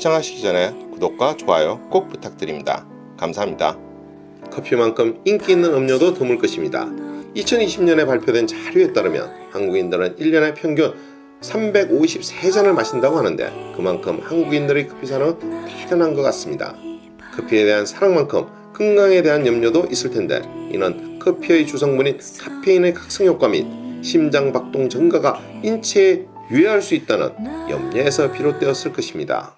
시청하시기 전에 구독과 좋아요 꼭 부탁드립니다. 감사합니다. 커피만큼 인기 있는 음료도 드물 것입니다. 2020년에 발표된 자료에 따르면 한국인들은 1년에 평균 353잔을 마신다고 하는데 그만큼 한국인들의 커피 사랑은 대단한 것 같습니다. 커피에 대한 사랑만큼 건강에 대한 염려도 있을 텐데 이는 커피의 주성분인 카페인의 각성 효과 및 심장 박동 증가가 인체에 유해할 수 있다는 염려에서 비롯되었을 것입니다.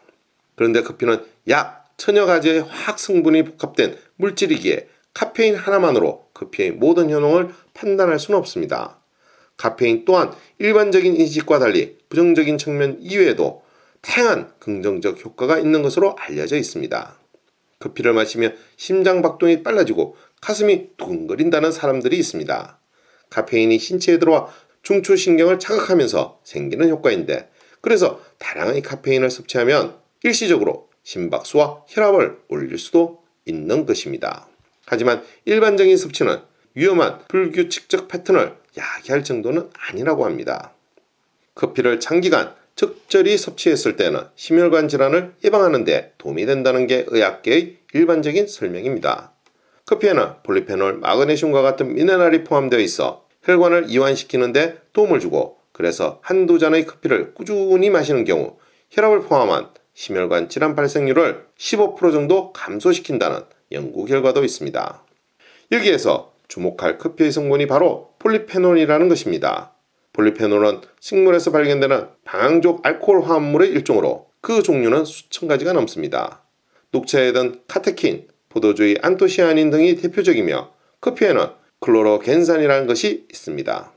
그런데 커피는 약 천여 가지의 화학 성분이 복합된 물질이기에 카페인 하나만으로 커피의 모든 효능을 판단할 수는 없습니다. 카페인 또한 일반적인 인식과 달리 부정적인 측면 이외에도 다양한 긍정적 효과가 있는 것으로 알려져 있습니다. 커피를 마시면 심장 박동이 빨라지고 가슴이 두근거린다는 사람들이 있습니다. 카페인이 신체에 들어와 중추신경을 자극하면서 생기는 효과인데 그래서 다량의 카페인을 섭취하면 일시적으로 심박수와 혈압을 올릴 수도 있는 것입니다. 하지만 일반적인 섭취는 위험한 불규칙적 패턴을 야기할 정도는 아니라고 합니다. 커피를 장기간 적절히 섭취했을 때는 심혈관 질환을 예방하는 데 도움이 된다는 게 의학계의 일반적인 설명입니다. 커피에는 폴리페놀, 마그네슘과 같은 미네랄이 포함되어 있어 혈관을 이완시키는 데 도움을 주고 그래서 한두 잔의 커피를 꾸준히 마시는 경우 혈압을 포함한 심혈관 질환 발생률을 15% 정도 감소시킨다는 연구 결과도 있습니다. 여기에서 주목할 커피의 성분이 바로 폴리페놀이라는 것입니다. 폴리페놀은 식물에서 발견되는 방향족 알코올 화합물의 일종으로 그 종류는 수천 가지가 넘습니다. 녹차에 든 카테킨, 포도주의 안토시아닌 등이 대표적이며 커피에는 클로로겐산이라는 것이 있습니다.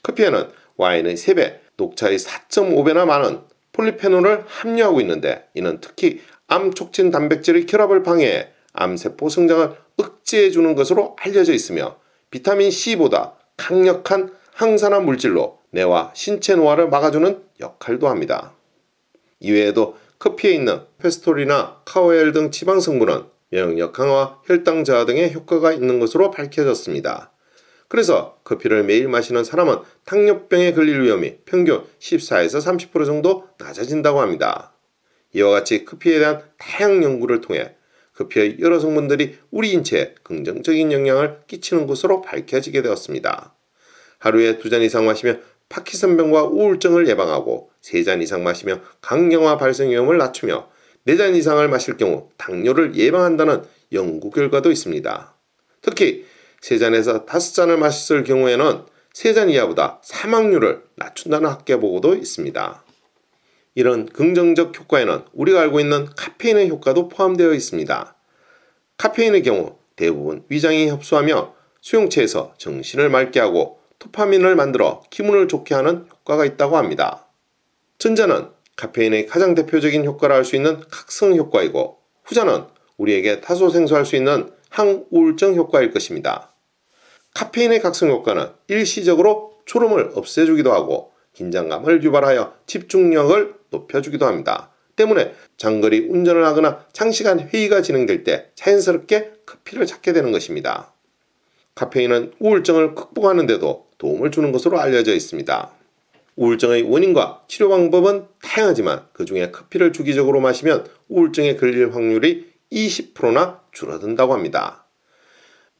커피에는 와인의 3배, 녹차의 4.5배나 많은 폴리페놀을 함유하고 있는데 이는 특히 암 촉진 단백질의 결합을 방해해 암세포 성장을 억제해주는 것으로 알려져 있으며 비타민 C보다 강력한 항산화 물질로 뇌와 신체 노화를 막아주는 역할도 합니다. 이외에도 커피에 있는 페스토리나 카오엘 등 지방 성분은 면역력 강화, 혈당 저하 등의 효과가 있는 것으로 밝혀졌습니다. 그래서 커피를 매일 마시는 사람은 당뇨병에 걸릴 위험이 평균 14에서 30% 정도 낮아진다고 합니다. 이와 같이 커피에 대한 다양한 연구를 통해 커피의 여러 성분들이 우리 인체에 긍정적인 영향을 끼치는 것으로 밝혀지게 되었습니다. 하루에 2잔 이상 마시면 파킨슨병과 우울증을 예방하고 3잔 이상 마시면 강경화 발생 위험을 낮추며 4잔 이상을 마실 경우 당뇨를 예방한다는 연구 결과도 있습니다. 특히 3잔에서 5잔을 마셨을 경우에는 3잔 이하보다 사망률을 낮춘다는 학계 보고도 있습니다. 이런 긍정적 효과에는 우리가 알고 있는 카페인의 효과도 포함되어 있습니다. 카페인의 경우 대부분 위장이 흡수하며 수용체에서 정신을 맑게 하고 도파민을 만들어 기분을 좋게 하는 효과가 있다고 합니다. 전자는 카페인의 가장 대표적인 효과라 할 수 있는 각성 효과이고 후자는 우리에게 다소 생소할 수 있는 항우울증 효과일 것입니다. 카페인의 각성 효과는 일시적으로 졸음을 없애주기도 하고 긴장감을 유발하여 집중력을 높여주기도 합니다. 때문에 장거리 운전을 하거나 장시간 회의가 진행될 때 자연스럽게 커피를 찾게 되는 것입니다. 카페인은 우울증을 극복하는 데도 도움을 주는 것으로 알려져 있습니다. 우울증의 원인과 치료 방법은 다양하지만 그 중에 커피를 주기적으로 마시면 우울증에 걸릴 확률이 20%나 줄어든다고 합니다.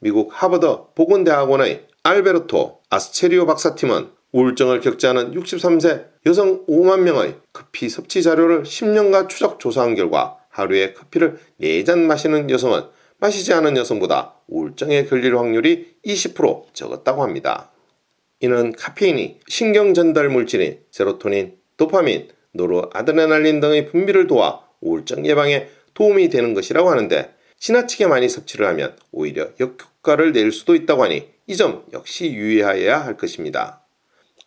미국 하버드 보건대학원의 알베르토 아스체리오 박사팀은 우울증을 겪지 않은 63세 여성 5만 명의 커피 섭취 자료를 10년간 추적 조사한 결과 하루에 커피를 4잔 마시는 여성은 마시지 않은 여성보다 우울증에 걸릴 확률이 20% 적었다고 합니다. 이는 카페인이 신경 전달 물질인 세로토닌, 도파민, 노르아드레날린 등의 분비를 도와 우울증 예방에 도움이 되는 것이라고 하는데 지나치게 많이 섭취를 하면 오히려 역효과를 낼 수도 있다고 하니 이 점 역시 유의하여야 할 것입니다.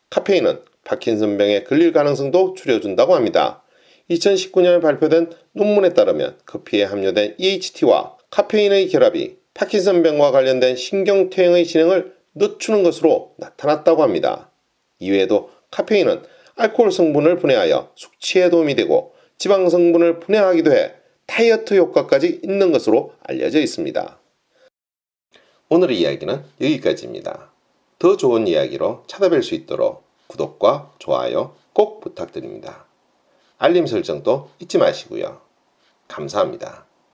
카페인은 파킨슨병에 걸릴 가능성도 줄여준다고 합니다. 2019년에 발표된 논문에 따르면 커피에 함유된 EHT와 카페인의 결합이 파킨슨병과 관련된 신경퇴행의 진행을 늦추는 것으로 나타났다고 합니다. 이외에도 카페인은 알코올 성분을 분해하여 숙취에 도움이 되고 지방 성분을 분해하기도 해 다이어트 효과까지 있는 것으로 알려져 있습니다. 오늘의 이야기는 여기까지입니다. 더 좋은 이야기로 찾아뵐 수 있도록 구독과 좋아요 꼭 부탁드립니다. 알림 설정도 잊지 마시고요. 감사합니다.